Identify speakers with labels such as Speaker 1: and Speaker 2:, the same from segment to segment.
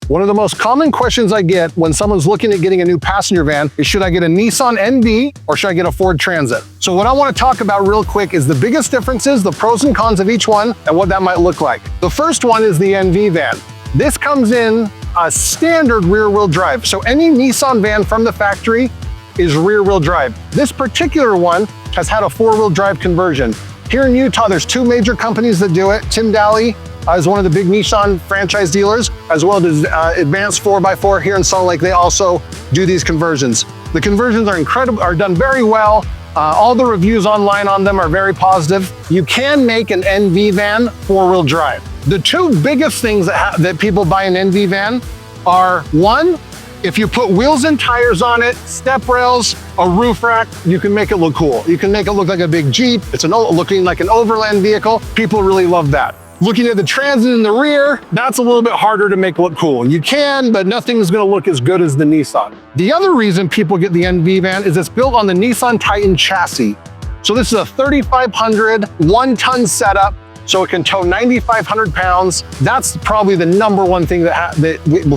Speaker 1: One of the most common questions I get when someone's looking at getting a new passenger van is, should I get a Nissan NV or should I get a Ford Transit? So what I want to talk about real quick is the biggest differences, the pros and cons of each one, and what that might look like. The first one is the NV van. This comes in a standard rear-wheel drive. So any Nissan van from the factory is rear-wheel drive. This particular one has had a four-wheel drive conversion. Here in Utah, there's two major companies that do it. Tim Daly is one of the big Nissan franchise dealers, as well as Advanced 4x4 here in Salt Lake. They also do these conversions. The conversions are incredible, are done very well. All the reviews online on them are very positive. You can make an NV van four-wheel drive. The two biggest things that people buy an NV van are, one, if you put wheels and tires on it, step rails, a roof rack, you can make it look cool. You can make it look like a big Jeep. It's looking like an overland vehicle. People really love that. Looking at the Transit in the rear, that's a little bit harder to make look cool. You can, but nothing's gonna look as good as the Nissan. The other reason people get the NV van is it's built on the Nissan Titan chassis. So this is a 3500 one-ton setup, so it can tow 9,500 pounds. That's probably the number one thing that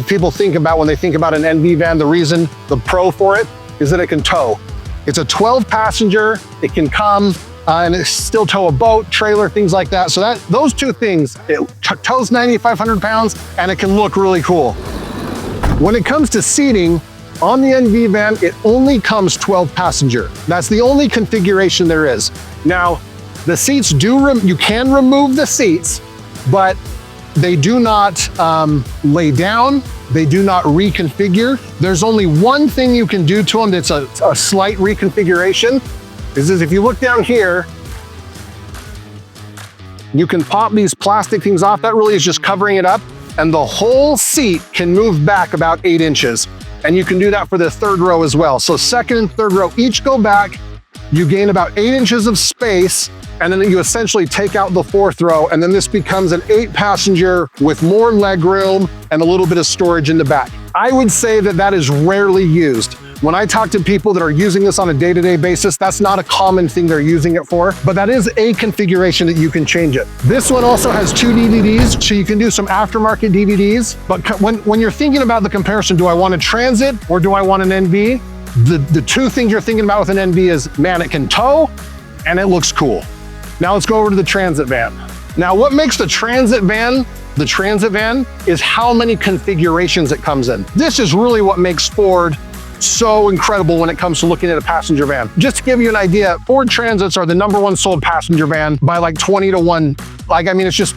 Speaker 1: people think about when they think about an NV van. The reason, the pro for it, is that it can tow. It's a 12 passenger, it can come, and it still tow a boat, trailer, things like that. So those two things, it tows 9,500 pounds and it can look really cool. When it comes to seating, on the NV van, it only comes 12 passenger. That's the only configuration there is. Now, the seats you can remove the seats, but they do not lay down. They do not reconfigure. There's only one thing you can do to them that's a slight reconfiguration. Is if you look down here, you can pop these plastic things off. That really is just covering it up, and the whole seat can move back about 8 inches. And you can do that for the third row as well. So second and third row each go back. You gain about 8 inches of space, and then you essentially take out the fourth row, and then this becomes an 8-passenger with more leg room and a little bit of storage in the back. I would say that is rarely used. When I talk to people that are using this on a day-to-day basis, that's not a common thing they're using it for, but that is a configuration that you can change it. This one also has 2 DVDs, so you can do some aftermarket DVDs. But when you're thinking about the comparison, do I want a Transit or do I want an NV? The two things you're thinking about with an NV is, man, it can tow and it looks cool. Now let's go over to the Transit van. Now what makes the Transit van is how many configurations it comes in. This is really what makes Ford so incredible when it comes to looking at a passenger van. Just to give you an idea, Ford Transits are the #1 sold passenger van by like 20 to 1. It's just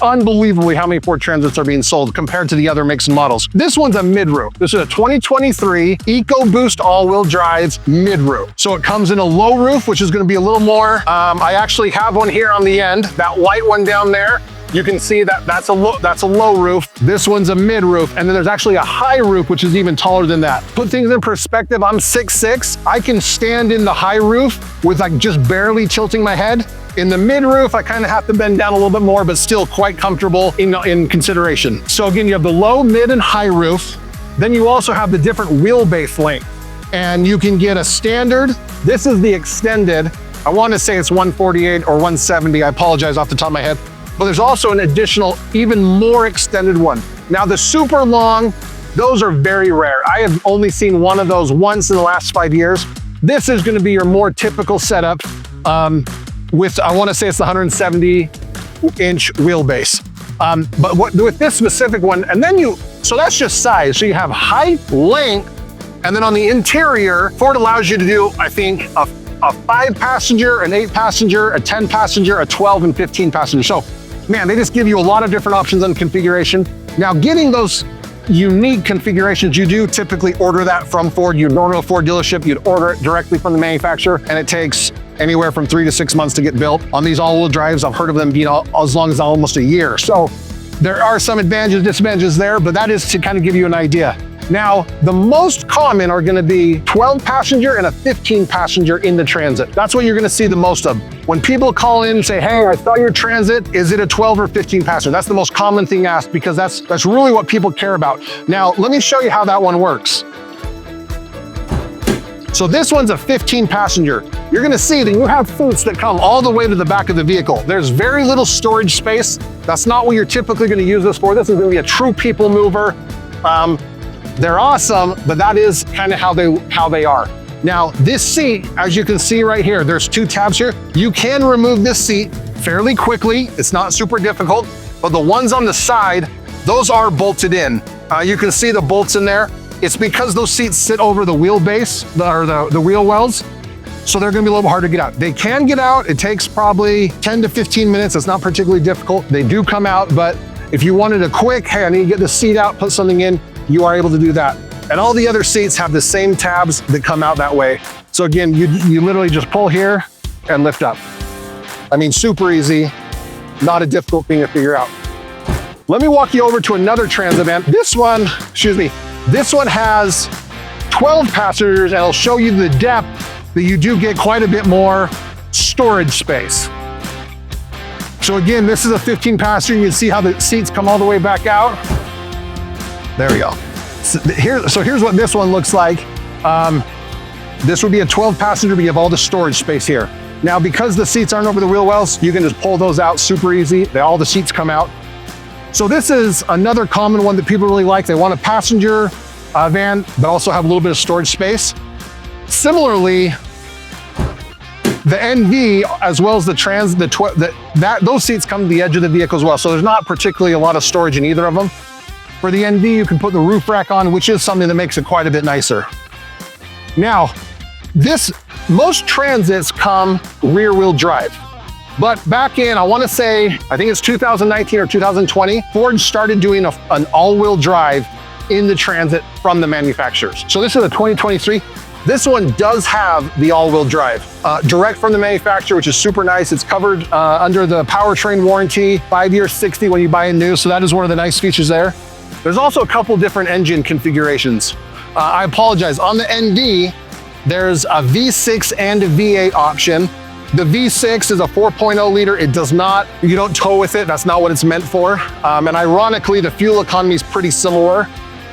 Speaker 1: unbelievably how many Ford Transits are being sold compared to the other makes and models. This one's a mid-roof. This is a 2023 EcoBoost all-wheel drive mid-roof. So it comes in a low roof, which is gonna be a little more. I actually have one here on the end, that white one down there. You can see that's a low roof. This one's a mid roof, and then there's actually a high roof, which is even taller than that. Put things in perspective, I'm 6'6". I can stand in the high roof with like just barely tilting my head. In the mid roof, I kind of have to bend down a little bit more, but still quite comfortable in consideration. So again, you have the low, mid, and high roof. Then you also have the different wheelbase length, and you can get a standard. This is the extended. I want to say it's 148 or 170. I apologize off the top of my head. But there's also an additional, even more extended one. Now the super long, those are very rare. I have only seen one of those once in the last 5 years. This is gonna be your more typical setup with, I wanna say it's the 170-inch wheelbase. But with this specific one, and then so that's just size. So you have height, length, and then on the interior, Ford allows you to do, I think, a 5-passenger, an 8-passenger, a 10-passenger, a 12 and 15-passenger. So, man, they just give you a lot of different options on configuration. Now, getting those unique configurations, you do typically order that from Ford. You'd order a Ford dealership, you'd order it directly from the manufacturer, and it takes anywhere from 3 to 6 months to get built. On these all-wheel drives, I've heard of them being as long as almost a year. So there are some advantages, disadvantages there, but that is to kind of give you an idea. Now, the most common are gonna be 12-passenger and a 15-passenger in the Transit. That's what you're gonna see the most of. When people call in and say, hey, I saw your Transit, is it a 12 or 15-passenger? That's the most common thing asked because that's really what people care about. Now, let me show you how that one works. So this one's a 15-passenger. You're gonna see that you have seats that come all the way to the back of the vehicle. There's very little storage space That's not what you're typically gonna use this for. This is gonna be a true people mover. They're awesome, but that is kind of how they are. Now, this seat, as you can see right here, there's 2 tabs here. You can remove this seat fairly quickly. It's not super difficult, but the ones on the side, those are bolted in. You can see the bolts in there. It's because those seats sit over the wheelbase, or the wheel wells, so they're gonna be a little hard to get out. They can get out. It takes probably 10 to 15 minutes. It's not particularly difficult. They do come out, but if you wanted a quick, hey, I need to get the seat out, put something in, you are able to do that. And all the other seats have the same tabs that come out that way. So again, you literally just pull here and lift up. I mean, super easy, not a difficult thing to figure out. Let me walk you over to another Transit van. This one has 12 passengers, and I'll show you the depth that you do get quite a bit more storage space. So again, this is a 15 passenger. You can see how the seats come all the way back out. There we go. So here's what this one looks like. This would be a 12 passenger, but you have all the storage space here. Now, because the seats aren't over the wheel wells, you can just pull those out super easy. All the seats come out. So this is another common one that people really like. They want a passenger van, but also have a little bit of storage space. Similarly, the NV, as well as the Trans, those seats come to the edge of the vehicle as well. So there's not particularly a lot of storage in either of them. For the NV, you can put the roof rack on, which is something that makes it quite a bit nicer. Now, most Transits come rear wheel drive. But back in, I wanna say, I think it's 2019 or 2020, Ford started doing an all-wheel drive in the Transit from the manufacturers. So this is a 2023. This one does have the all-wheel drive, direct from the manufacturer, which is super nice. It's covered under the powertrain warranty, 5 years, 60 when you buy a new. So that is one of the nice features there. There's also a couple different engine configurations. I apologize, on the NV, there's a V6 and a V8 option. The V6 is a 4.0 liter. It does not, you don't tow with it. That's not what it's meant for. And ironically, the fuel economy is pretty similar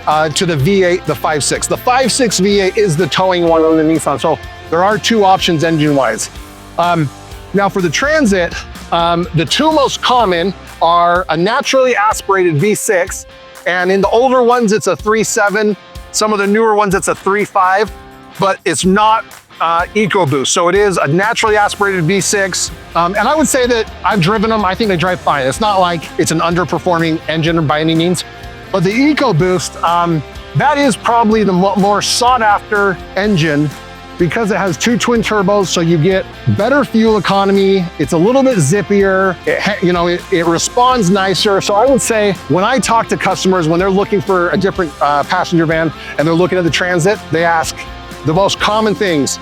Speaker 1: to the V8, the 5.6. The 5.6 V8 is the towing one on the Nissan. So there are 2 options engine-wise. Now for the Transit, the 2 most common are a naturally aspirated V6, and in the older ones, it's a 3.7. Some of the newer ones, it's a 3.5, but it's not EcoBoost. So it is a naturally aspirated V6. And I would say that I've driven them. I think they drive fine. It's not like it's an underperforming engine by any means. But the EcoBoost, that is probably the more sought after engine because it has 2 twin turbos, so you get better fuel economy. It's a little bit zippier. It responds nicer. So I would say when I talk to customers, when they're looking for a different passenger van and they're looking at the Transit, they ask the most common things.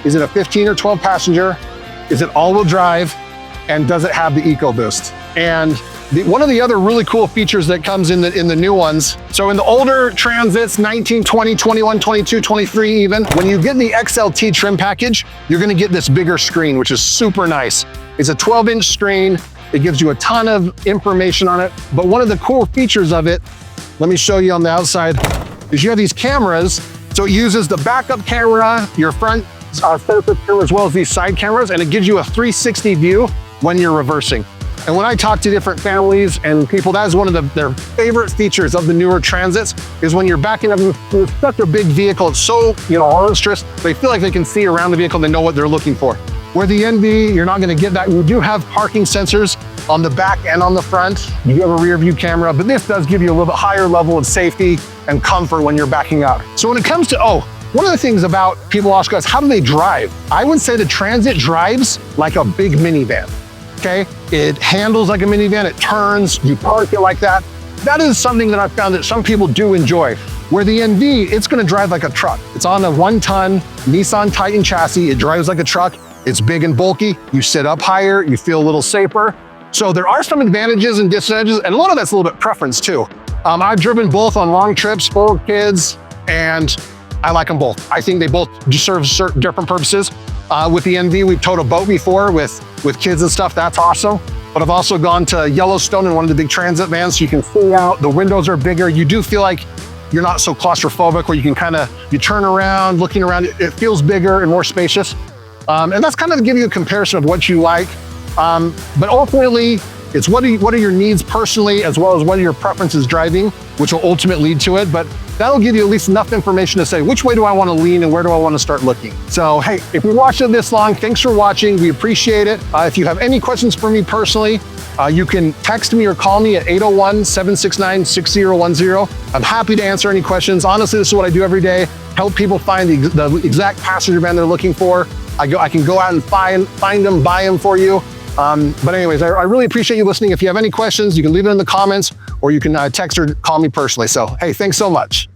Speaker 1: Is it a 15 or 12 passenger? Is it all-wheel drive? And does it have the EcoBoost? And one of the other really cool features that comes in the new ones, so in the older Transits, 19, 20, 21, 22, 23 even, when you get the XLT trim package, you're gonna get this bigger screen, which is super nice. It's a 12-inch screen. It gives you a ton of information on it. But one of the cool features of it, let me show you on the outside, is you have these cameras. So it uses the backup camera, your front focus camera, as well as these side cameras, and it gives you a 360 view when you're reversing. And when I talk to different families and people, that is one of their favorite features of the newer Transits, is when you're backing up with such a big vehicle, it's so monstrous, they feel like they can see around the vehicle, they know what they're looking for. Where the NV, you're not gonna get that. You do have parking sensors on the back and on the front. You have a rear view camera, but this does give you a little bit higher level of safety and comfort when you're backing up. So when it comes to, one of the things about people ask us, how do they drive? I would say the Transit drives like a big minivan. Okay, it handles like a minivan, it turns, you park it like that. That is something that I've found that some people do enjoy. Where the NV, it's gonna drive like a truck. It's on a 1-ton Nissan Titan chassis, it drives like a truck, it's big and bulky, you sit up higher, you feel a little safer. So there are some advantages and disadvantages, and a lot of that's a little bit preference too. I've driven both on long trips for kids, and I like them both. I think they both serve certain different purposes. With the NV, we've towed a boat before with kids and stuff, that's awesome. But I've also gone to Yellowstone in one of the big Transit vans, so you can see out, the windows are bigger. You do feel like you're not so claustrophobic, where you can you turn around, looking around, it feels bigger and more spacious. And that's kind of to give you a comparison of what you like. But ultimately, It's what are your needs personally, as well as what are your preferences driving, which will ultimately lead to it. But that'll give you at least enough information to say, which way do I want to lean and where do I want to start looking? So, hey, if you watched it this long, thanks for watching. We appreciate it. If you have any questions for me personally, you can text me or call me at 801-769-6010. I'm happy to answer any questions. Honestly, this is what I do every day. Help people find the exact passenger van they're looking for. I can go out and find them, buy them for you. But anyways, I really appreciate you listening. If you have any questions, you can leave it in the comments, or you can text or call me personally. So, hey, thanks so much.